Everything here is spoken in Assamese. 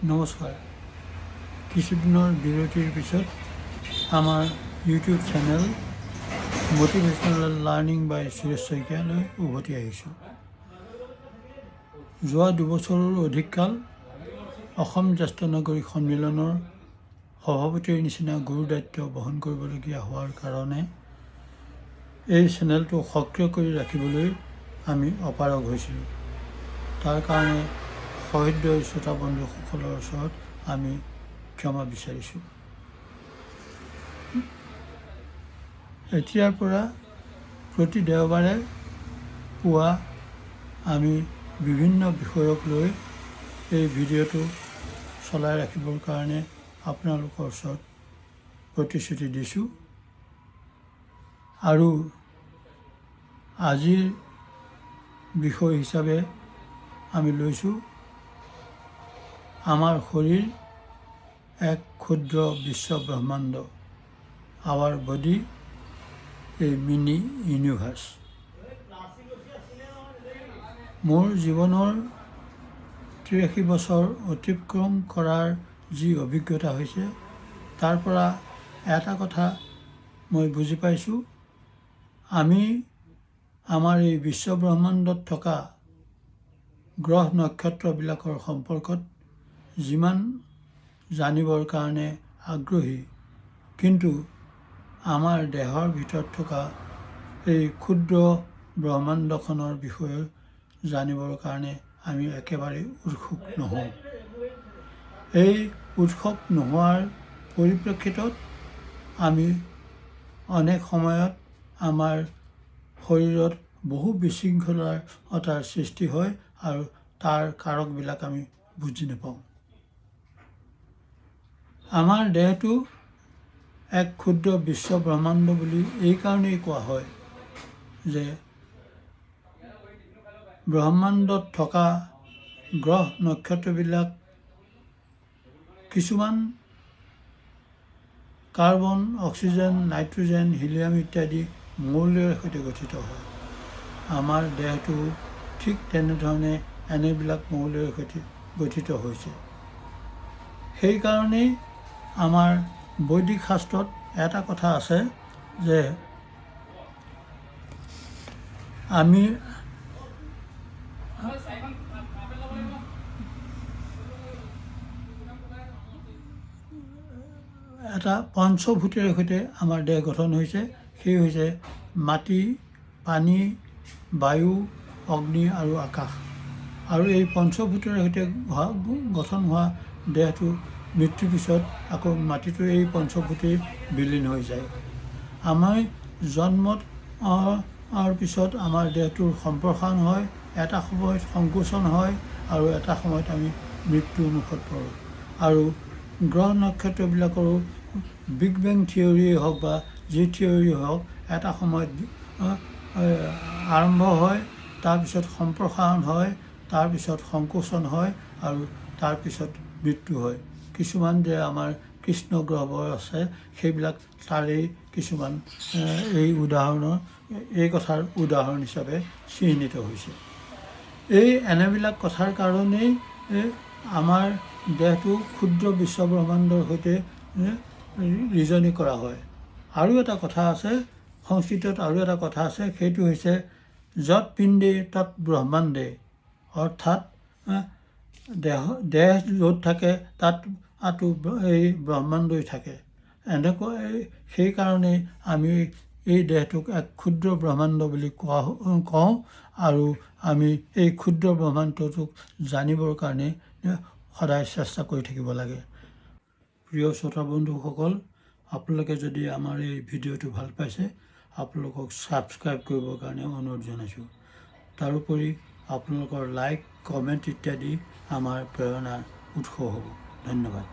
নমস্কাৰ। কিছুদিনৰ বিৰতিৰ পিছত আমাৰ ইউটিউব চেনেল মটিভেশ্যনেল লাৰ্ণিং বাই সুৰেশ শইকীয়ালৈ উভতি আহিছোঁ। যোৱা 2 বছৰৰ অধিক কাল অসম জ্যেষ্ঠ নাগৰিক সন্মিলনৰ সভাপতিৰ নিচিনা গুৰু দায়িত্ব বহন কৰিবলগীয়া হোৱাৰ কাৰণে এই চেনেলটো সক্ৰিয় কৰি ৰাখিবলৈ আমি অপাৰগ হৈছিলোঁ। তাৰ কাৰণে সহৃদয় শ্ৰোতা বন্ধুসকলৰ ওচৰত আমি ক্ষমা বিচাৰিছোঁ। এতিয়াৰ পৰা প্ৰতি দেওবাৰে পুৱা আমি বিভিন্ন বিষয়ক লৈ এই ভিডিঅ'টো চলাই ৰাখিবৰ কাৰণে আপোনালোকৰ ওচৰত প্ৰতিশ্ৰুতি দিছোঁ। আৰু আজিৰ বিষয় হিচাপে আমি লৈছোঁ আমাৰ শৰীৰ এক ক্ষুদ্ৰ বিশ্ব ব্ৰহ্মাণ্ড, আৱাৰ বডি এ মিনি ইউনিভাৰ্ছ। মোৰ জীৱনৰ 83 বছৰ অতিক্ৰম কৰাৰ যি অভিজ্ঞতা হৈছে, তাৰ পৰা এটা কথা মই বুজি পাইছোঁ, আমি আমাৰ এই বিশ্ব ব্ৰহ্মাণ্ডত থকা গ্ৰহ নক্ষত্ৰবিলাকৰ সম্পৰ্কত যিমান জানিবৰ কাৰণে আগ্ৰহী, কিন্তু আমাৰ দেহৰ ভিতৰত থকা এই ক্ষুদ্ৰ ব্ৰহ্মাণ্ডখনৰ বিষয়ে জানিবৰ কাৰণে আমি একেবাৰে উৎসুক নহওঁ। এই উৎসুক নোহোৱাৰ পৰিপ্ৰেক্ষিতত আমি অনেক সময়ত আমাৰ শৰীৰত বহু বিশৃংখলতাৰ সৃষ্টি হয় আৰু তাৰ কাৰকবিলাক আমি বুজি নাপাওঁ। আমাৰ দেহটো এক ক্ষুদ্ৰ বিশ্ব ব্ৰহ্মাণ্ড বুলি এইকাৰণেই কোৱা হয় যে ব্ৰহ্মাণ্ডত থকা গ্ৰহ নক্ষত্ৰবিলাক কিছুমান কাৰ্বন, অক্সিজেন, নাইট্ৰজেন, হিলিয়াম ইত্যাদি মৌলেৰ সৈতে গঠিত হয়। আমাৰ দেহটো ঠিক তেনেধৰণে এনেবিলাক মৌলেৰ সৈতে গঠিত হৈছে। সেইকাৰণেই আমাৰ বৈদিক শাস্ত্ৰত এটা কথা আছে যে আমি এটা পঞ্চভূতেৰ সৈতে আমাৰ দেহ গঠন হৈছে। সেই হৈছে মাটি, পানী, বায়ু, অগ্নি আৰু আকাশ। আৰু এই পঞ্চভূতেৰ সৈতে গঠন হোৱা দেহটো মৃত্যুৰ পিছত আকৌ মাটিটো এই পঞ্চভূতেই বিলীন হৈ যায়। আমাৰ জন্মত পিছত আমাৰ দেহটোৰ সম্প্ৰসাৰণ হয়, এটা সময়ত সংকোচন হয় আৰু এটা সময়ত আমি মৃত্যুৰ মুখত পৰোঁ। আৰু গ্ৰহ নক্ষত্ৰবিলাকৰো বিগ বেং থিয়ৰীয়ে হওক বা যি থিয়ৰী হওক, এটা সময়ত আৰম্ভ হয়, তাৰপিছত সম্প্ৰসাৰণ হয়, তাৰপিছত সংকোচন হয় আৰু তাৰপিছত মৃত্যু হয়। কিছুমান যে আমাৰ কৃষ্ণ গ্ৰহবোৰ আছে, সেইবিলাক তাৰেই কিছুমান এই কথাৰ উদাহৰণ হিচাপে চিহ্নিত হৈছে। এনেবিলাক কথাৰ কাৰণেই আমাৰ দেহটো ক্ষুদ্ৰ বিশ্ব ব্ৰহ্মাণ্ডৰ সৈতে ৰিজনি কৰা হয়। আৰু এটা কথা আছে, সংস্কৃতত আৰু এটা কথা আছে, সেইটো হৈছে যৎ পিণ্ডে তৎ ব্ৰহ্মাণ্ডে, অৰ্থাৎ দেহ য'ত থাকে তাত এই ব্ৰহ্মাণ্ডই থাকে। সেইকাৰণে আমি এই দেহটোক এক ক্ষুদ্ৰ ব্ৰহ্মাণ্ড বুলি কওঁ আৰু আমি এই ক্ষুদ্ৰ ব্ৰহ্মাণ্ডটোক জানিবৰ কাৰণে সদায় চেষ্টা কৰি থাকিব লাগে। প্ৰিয় শ্ৰোতা বন্ধুসকল, আপোনালোকে যদি আমাৰ এই ভিডিঅ'টো ভাল পাইছে, আপোনালোকক ছাবস্ক্ৰাইব কৰিবৰ কাৰণে অনুৰোধ জনাইছোঁ। তাৰোপৰি আপোনালোকৰ লাইক, কমেণ্ট ইত্যাদি আমাৰ প্ৰেৰণাৰ উৎস হ'ব। ধন্যবাদ।